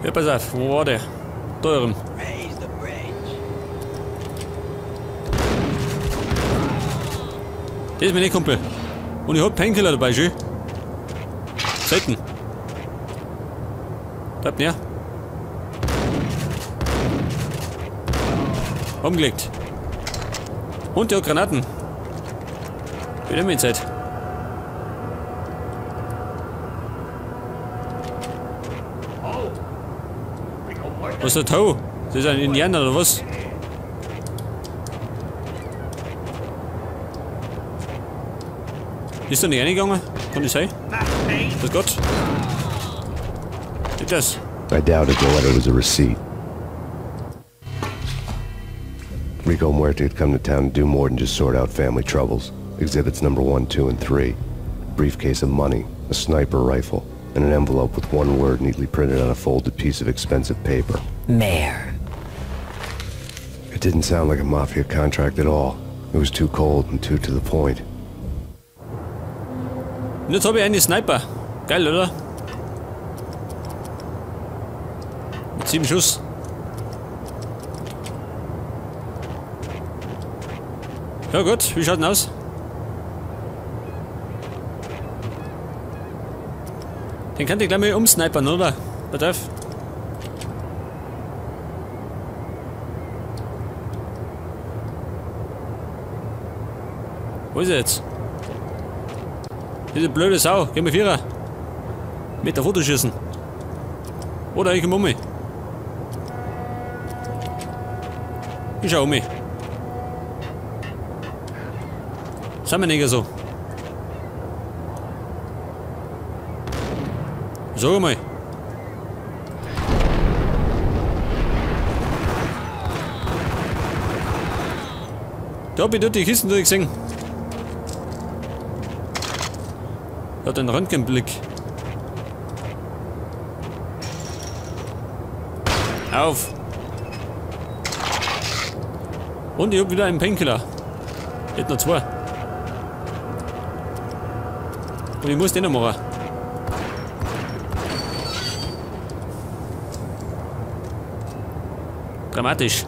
Ja, pass auf, wo war der? Da oben. Das ist mein Kumpel. Und ich hab Painkiller dabei, schön. Selten. Bleibt näher. Umgelegt. Und der hat Granaten. Wieder mit Zeit. Was ist der Tau? Das ist ein Indianer oder was? Ist er nicht reingegangen? Kann das sein? Das Gott. Ist das? I doubted the letter was a receipt. Rico Muerte had come to town to do more than just sort out family troubles. Exhibits number 1, 2, and 3. A briefcase of money, a sniper rifle, and an envelope with one word neatly printed on a folded piece of expensive paper. Mayor. It didn't sound like a mafia contract at all. It was too cold and too to the point. Und jetzt habe ich einen Sniper. Geil, oder? Mit 7 Schuss. Ja gut, wie schaut denn aus? Den kann ich gleich mal umsnipern, oder? Pass auf. Wo ist er jetzt? Diese blöde Sau, geh mal Vierer. Mit der Fotoschießen. Oder ich komm um mich. Ich schau um mich. Sind wir nicht so. Sag mal. Da hab ich dort die Kisten durchgesehen. Hat einen Röntgenblick. Auf. Und ich hab wieder einen Painkiller. Hätte noch 2. Und ich muss den noch machen. Dramatisch.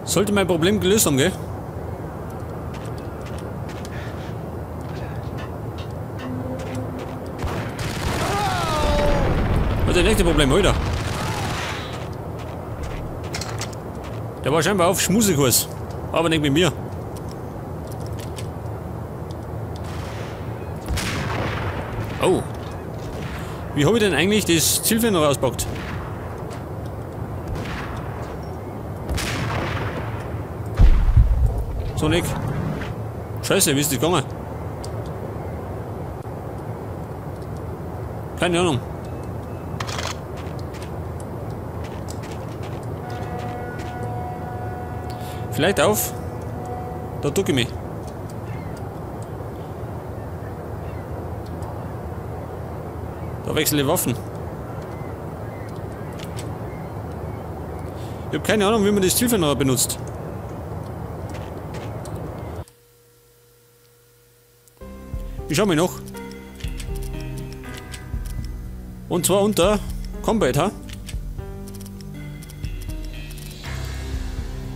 Sollte mein Problem gelöst haben, gell? Was ist das nächste Problem, Alter? Der war scheinbar auf Schmusekurs. Aber nicht mit mir. Oh. Wie habe ich denn eigentlich das Zielfernrohr rauspackt? So nicht. Scheiße, wie ist das gegangen? Keine Ahnung. Vielleicht auf. Da ducke ich mich. Da wechsle ich Waffen. Ich habe keine Ahnung, wie man das Zielfernrohr benutzt. Ich schau mich noch. Und zwar unter Combat, ha?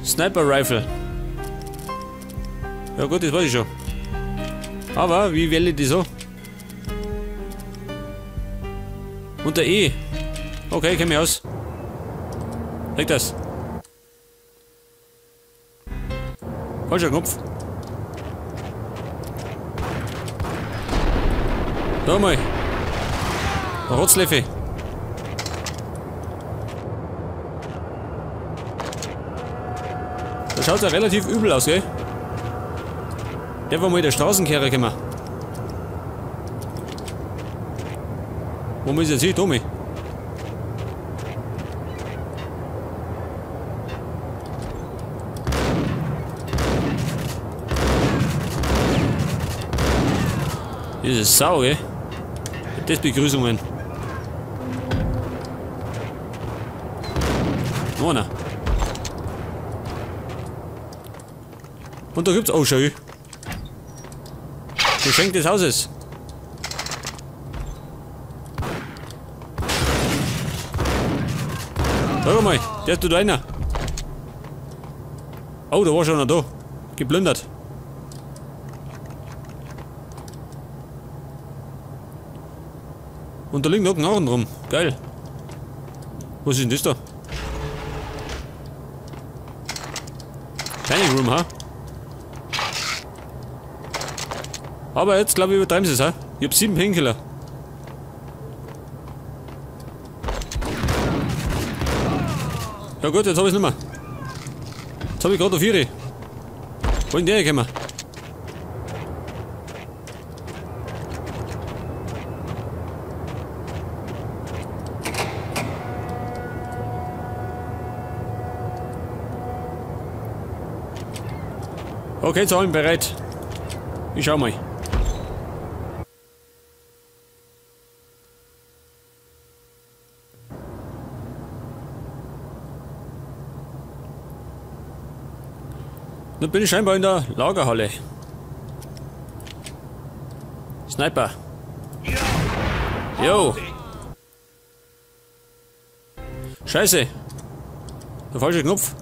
Sniper Rifle. Ja gut, das weiß ich schon. Aber wie wähle ich die so? Unter E. Okay, kenn mich aus. Krieg das. Falscher Knopf. Da mal. Rotzleffe. Da schaut ja relativ übel aus, gell? Der war mal der Straßenkehrer gekommen. Wo muss ich jetzt hin, Tommy? Diese Sau, gell? Das Begrüßungen. Noch einer. Und da gibt's auch schön. Geschenk des Hauses. Schau mal, der ist da einer. Oh, da war schon einer da. Geplündert. Und da liegen noch Knarren rum. Geil. Was ist denn das da? Dining Room, ha? Aber jetzt glaube ich übertreiben sie es, ha? Ich hab 7 Painkiller. Ja gut, jetzt hab ich's nicht mehr. Jetzt hab ich gerade auf 4. Wo in der gekommen? Okay, Zahlen bereit. Ich schau mal. Nun bin ich scheinbar in der Lagerhalle. Sniper. Jo. Scheiße. Der falsche Knopf.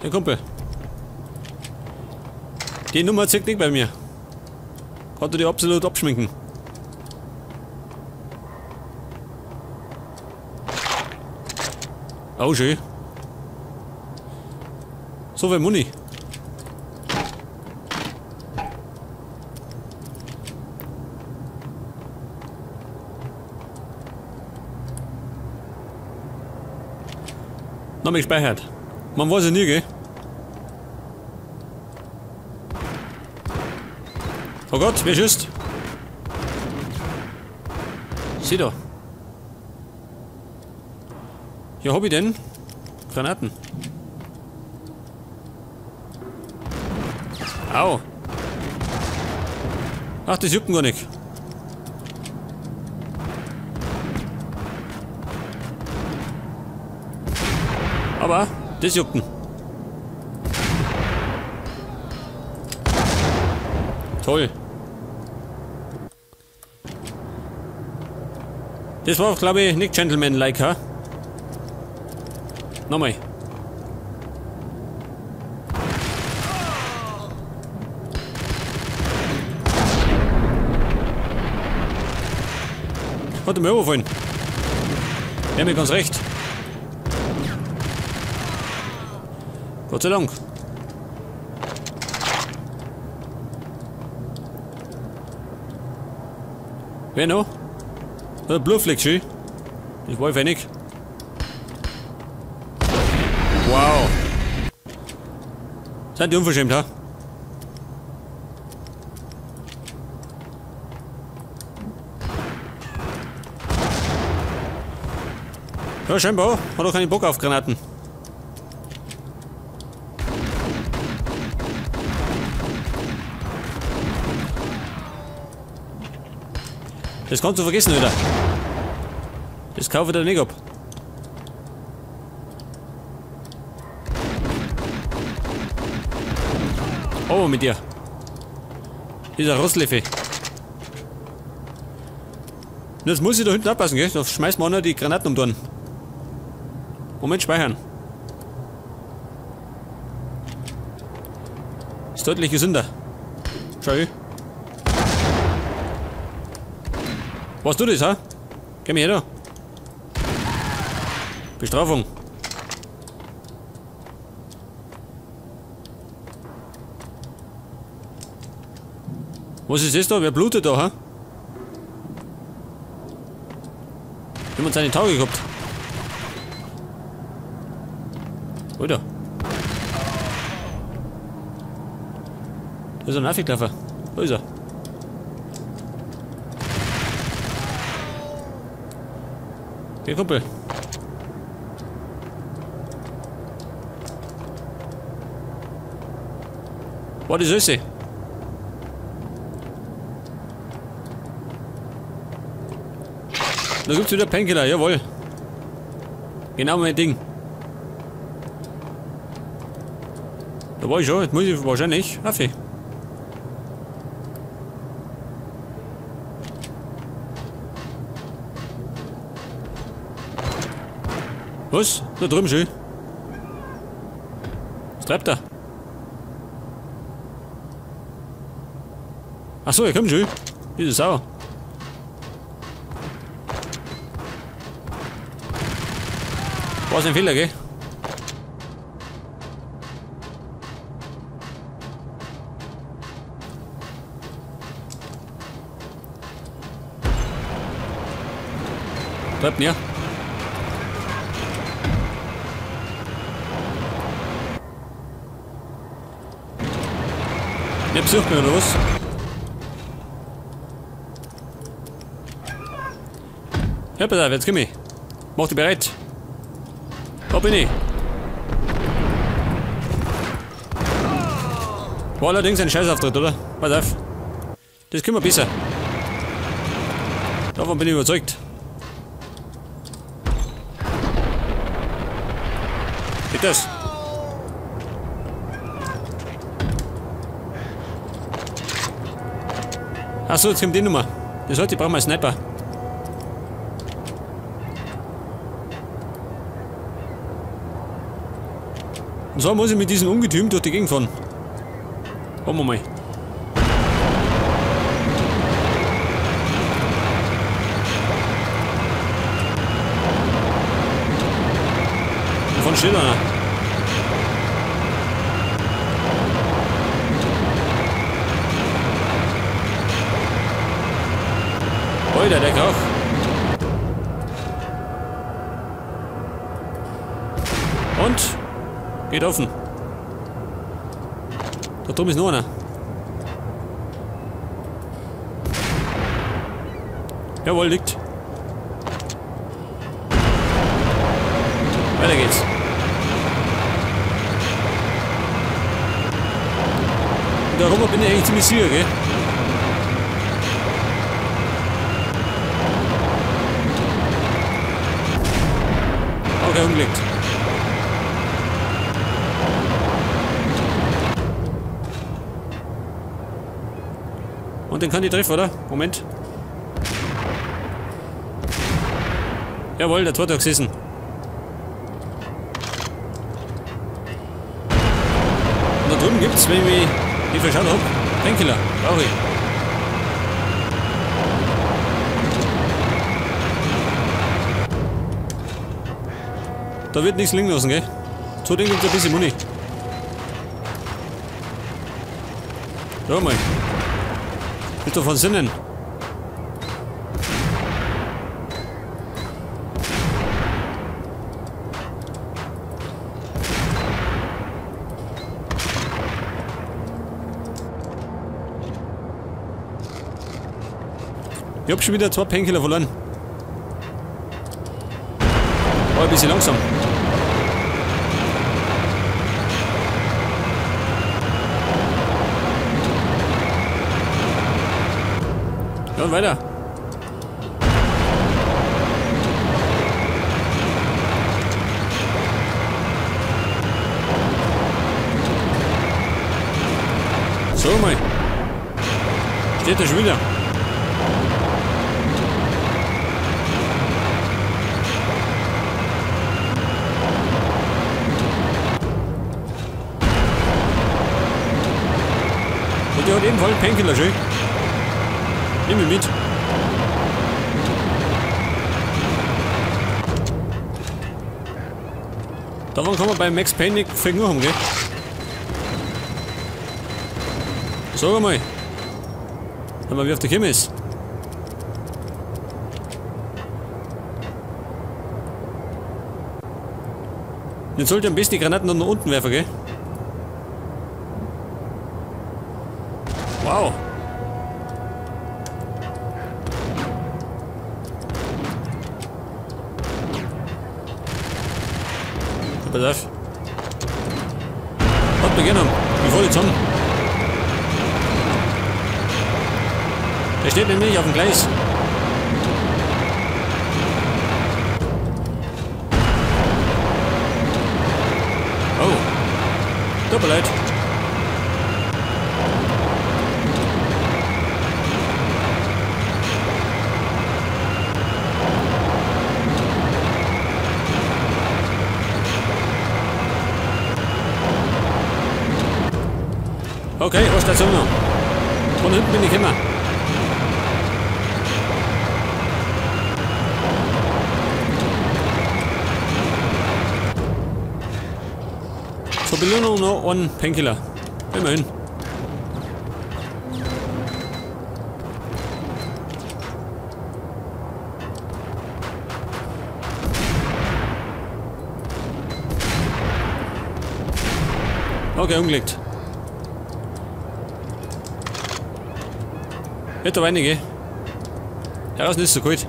Der Kumpel. Die Nummer zickt nicht bei mir. Kannst du die absolut abschminken. Oh, schön. So viel Muni. Noch mal gespeichert. Man weiß ja nie, gell? Oh Gott, wer schießt? Sieh da. Ja, hab ich denn? Granaten. Au. Ach, das juckt gar nicht. Aber, das juckt. Toll. Das war, glaube ich, nicht Gentleman-like, ha? Nochmal. Hat er mir überfallen. Der hat mir ganz recht. Gott sei Dank. Wer noch? Der Blutfleck, schön. Das war ich nicht. Wow. Seid ihr unverschämt, ha? Ja, scheinbar. Hat auch keinen Bock auf Granaten. Das kannst du vergessen wieder. Das kaufe ich dir nicht ab. Oh, mit dir. Dieser Rostleffe. Jetzt muss ich da hinten abpassen, gell? Da schmeißt man auch noch die Granaten um den. Moment, speichern. Ist deutlich gesünder. Schau her. Was du das, ha? Geh mir her da. Bestrafung. Was ist das da? Wer blutet da, ha? Jemand seine Tage gehabt. Oder? Da ist ein Affeklaffer. Wo ist er? Geh, Kumpel. War die Süße? Da gibt's wieder Painkiller, jawohl. Genau mein Ding. Da Da war ich schon, jetzt muss ich wahrscheinlich. Affe. Was? Da drüben schon. Was treibt er? Achso, er kommt schon. Diese Sau. War ein Fehler, gell? Treibt näher. Ihr besucht mich oder was? Ja, pass auf, jetzt komm ich. Mach dich bereit. Da bin ich. War allerdings ein Scheißauftritt, oder? Pass auf. Das können wir besser. Davon bin ich überzeugt. Geht das? Achso, jetzt kommt die Nummer. Das heißt, ich brauche mal einen Sniper. Und so muss ich mit diesem Ungetüm durch die Gegend fahren. Wollen wir mal. Davon steht einer. Alter, der Krach. Und? Geht offen. Da drüben ist noch einer. Jawohl, liegt. Weiter geht's. Da rum bin ich eigentlich ziemlich sicher, gell? Okay, umgelegt. Und den kann ich treffen, oder? Moment. Jawohl, der zweite hat gesessen. Und da drüben gibt's, wenn ich mich nicht verschaut habe, Painkiller. Brauche ich. Da wird nichts liegen lassen, gell? Zu dem gibt es ein bisschen Muni. Schau mal. Bist du von Sinnen? Ich hab schon wieder 2 Painkiller verloren. War ein bisschen langsam. Ja, und weiter. So mal. Steht da schon wieder. Und der hat ebenfalls Painkiller schön. Nimm ihn mit. Davon kann man bei Max Payne nicht viel nur haben, gell? Sag einmal. Sag mal, wie auf der Kimme ist. Jetzt sollte am besten die Granaten nach unten werfen, gell? Wow. Pass auf. Hat beginnen. Wir fallen zusammen. Der steht nämlich auf dem Gleis. Oh. Tut mir leid. Okay, Station noch. Von hinten bin ich immer. Zur Belohnung noch ein Painkiller. Immerhin. Okay, umgelegt. Etwa einige. Ja, das ist nicht so gut.